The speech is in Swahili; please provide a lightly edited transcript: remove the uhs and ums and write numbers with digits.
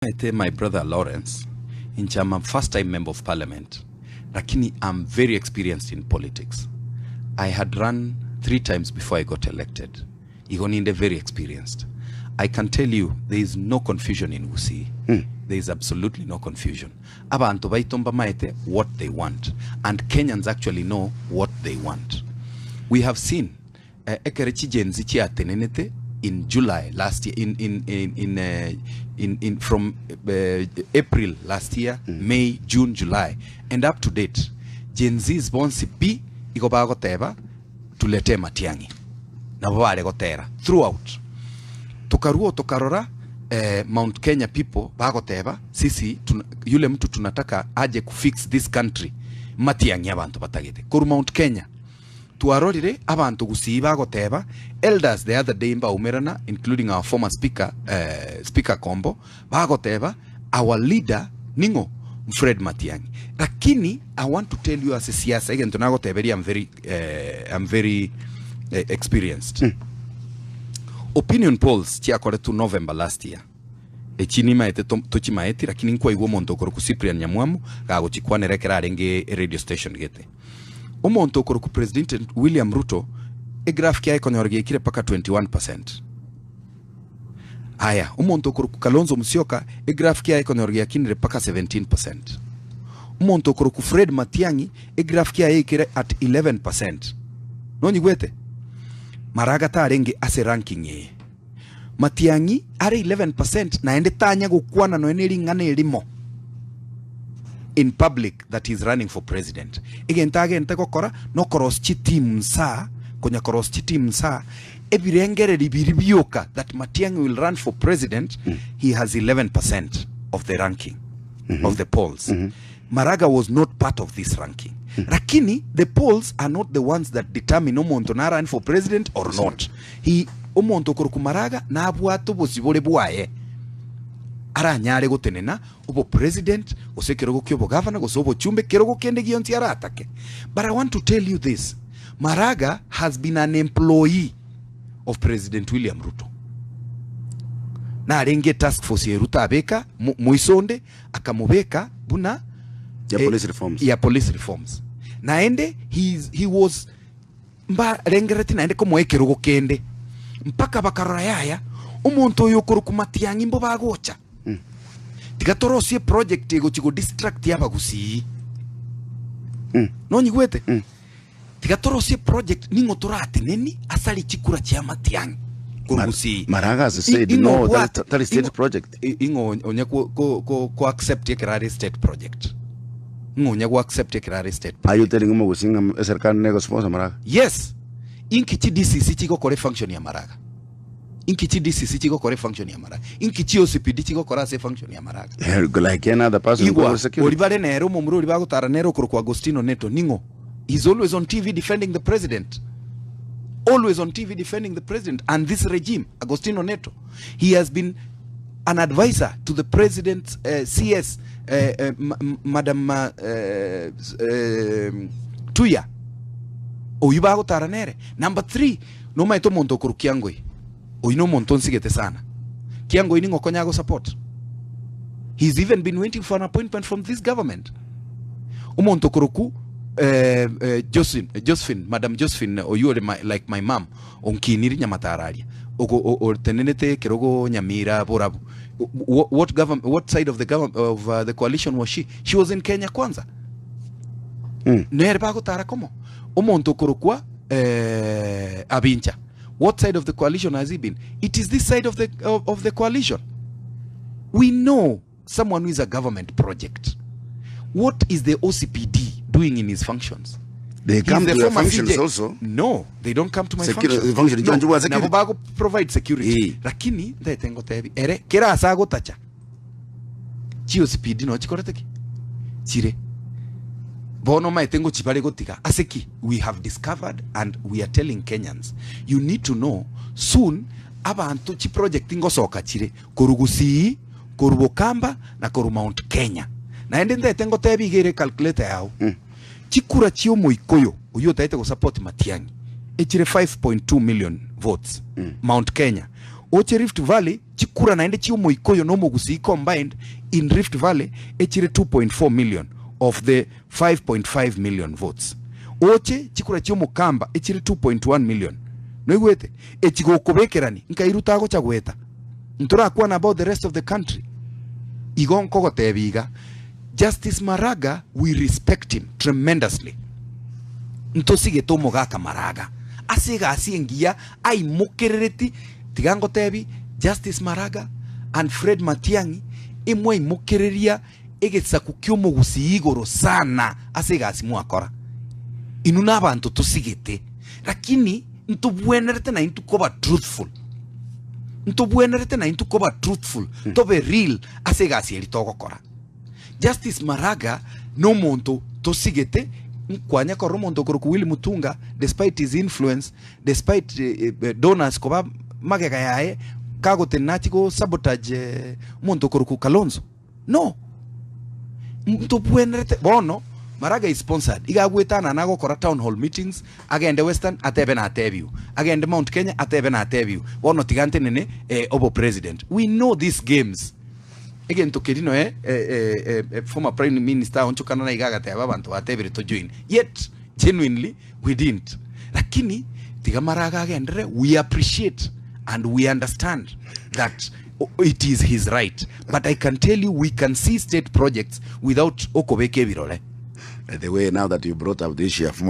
My brother Lawrence, I'm a first-time member of parliament, lakini I'm very experienced in politics. I had run 3 times before I got elected. Igoninde very experienced. I can tell you there is no confusion in Gusii. There is absolutely no confusion. Abantu baitomba maete what they want, and Kenyans actually know what they want. We have seen ekerechi jenzichi atenenete in July last year, from April last year, May, June, July, and up to date. Gen Z's bonsi B ikobago teba tulete Matiang'i na wale gotera throughout. Tukaruo tukarora Mount Kenya people bago teba sisi yule mtu tunataka aje kufix this country Matiang'i abantu batagete kuru Mount Kenya. Tuarorire abantu Gusii bago teba elders the other day mba umerana, including our former speaker Speaker Kombo bago teba our leader ningo Fred Matiang'i. Lakini I want to tell you as a siasa again tunago teberi I'm very experienced. Opinion polls chia kore to November last year. Echini maete tochi maeti lakini nkwa igwo monto koro ku Cyprian Nyamwamu gago chikwane rekera renge radio station gete. Omonto koro ku President William Ruto graph kia ikonyorge kire paka 21%. Aya, omonto koro ku Kalonzo Musyoka graph kia ikonyorge kinire paka 17%. Omonto koro ku Fred Matiang'i graph kia ikire at 11%. Noni gwete Maraga tarenge ase ranking ye. Matiang'i are 11% na ende tanya gukwana no eneri ngane elimo in public that is running for president. Again gokora no cross team sa konya cross team sa ebirengere libiribioka that Matiang'i will run for president. He has 11% of the ranking of the polls. Maraga was not part of this ranking. Lakini the polls are not the ones that determine omonto na run for president or not. He omonto koro ku Maraga na abwato bosibole bwaye aranyare gotenena obo president osekero kyobo governor gosobo chumbe kero kende gionti aratake. But I want to tell you this. Maraga has been an employee of President William Ruto. Na arenge task force ya Ruto abeka muisonde akamubeka buna police reforms. Police reforms. Naende he was mba rengereti naende komo ekero kende mpaka bakarora yaya umuntu yokoro ku Matiang'i mbo bagocha. Tigatorosie project ego chigo distract yaba Gusii. Noni gwete. Tigatorosie project ningo torate neni asali chikura chia Matiang'i. Gusii. Maraga has said no, that is state project. Ingo onya ko accept yekerare state project. Ngonya go accept yekerare state project. Are you telling me Gusinga serikali nego sponsor Maraga? Yes. Inkichi DCC chigo kore function ya Maraga. Inkichi DCC chigo kore function ya Maraga. Inkichi OCPD chigo kora se function ya Maraga. Like another person for security. Olibare nero momuro olibago tara nero koro kwa Agostino Neto ningo. He's always on TV defending the president. Always on TV defending the president and this regime, Agostino Neto. He has been an advisor to the president's CS Madam Tuya. Oyibago taranere. Number 3, no maito monto kuru Kiangoi. Oyino monton sigete sana. Kiangoi ningo konyago support. He's even been waiting for an appointment from this government. Omonto kuruku Josephine, Madam Josephine, or you like my mom, onkiniri nyamatararia. Or tenenete kerogo nyamira borabu. What side of the government of the coalition was she? She was in Kenya Kwanza. Nerbago tarakomo. Omonto korokwa Abincha. What side of the coalition has he been? It is this side of the coalition. We know someone who is a government project. What is the OCPD doing in his functions? They come to your functions also. No, they don't come to my functions. Nabobago provide security. Lakini ndaitengo tebi ere kera asago tacha. Chi OCPD no chikoreteki. Chire. Bono maitengo chipare gotika. Aseki, we have discovered and we are telling Kenyans, you need to know soon abantu chi project ingo soka chire koru Gusii, koru Bokamba na koru Mount Kenya. Na ende ndaitengo tebi gere calculator yao. Chikura chio moikoyo uyo taite go support Matiang'i. Echire 5.2 million votes. Mount Kenya. oche Rift Valley chikura naende chiu moikoyo no mogusi combined in Rift Valley echire 2.4 million of the 5.5 million votes. Oche chikura chiu mokamba echire 2.1 million. No igwete echigo kobekerani nkairuta go chagweta. Ntura kwa about the rest of the country. Igon kogo tebiga. Justice Maraga, we respect him tremendously. Ntosige tomo gaka Maraga. Asiga asiengia ai mokerereti tigango tebi Justice Maraga and Fred Matiang'i imwe imokereria egetsa kukyomo gusi igoro sana asiga asimu akora. Inuna abantu tosigete. Lakini ntubwenerete na intukoba truthful. Ntubwenerete na intukoba truthful. Tobe real asiga asieli togo kora. Justice Maraga no monto tosigete kwanya ko romonto ko Willy Mutunga despite his influence, despite donors ko ba magega yae kago tenatiko sabotage monto ko Kalonzo. No. Ntubwenerete bono Maraga is sponsored. Iga gwetana nago kora town hall meetings agende Western atebe na atebiu. Agende Mount Kenya atebe na atebiu. Bono tigante nene obo president. We know these games. Again to Kedino former prime minister oncho kanana igaga te abantu atebire to join. Yet genuinely we didn't. Lakini tiga Maraga agendere we appreciate and we understand that it is his right. But I can tell you we can see state projects without Okobeke Birole. The way now that you brought up the issue of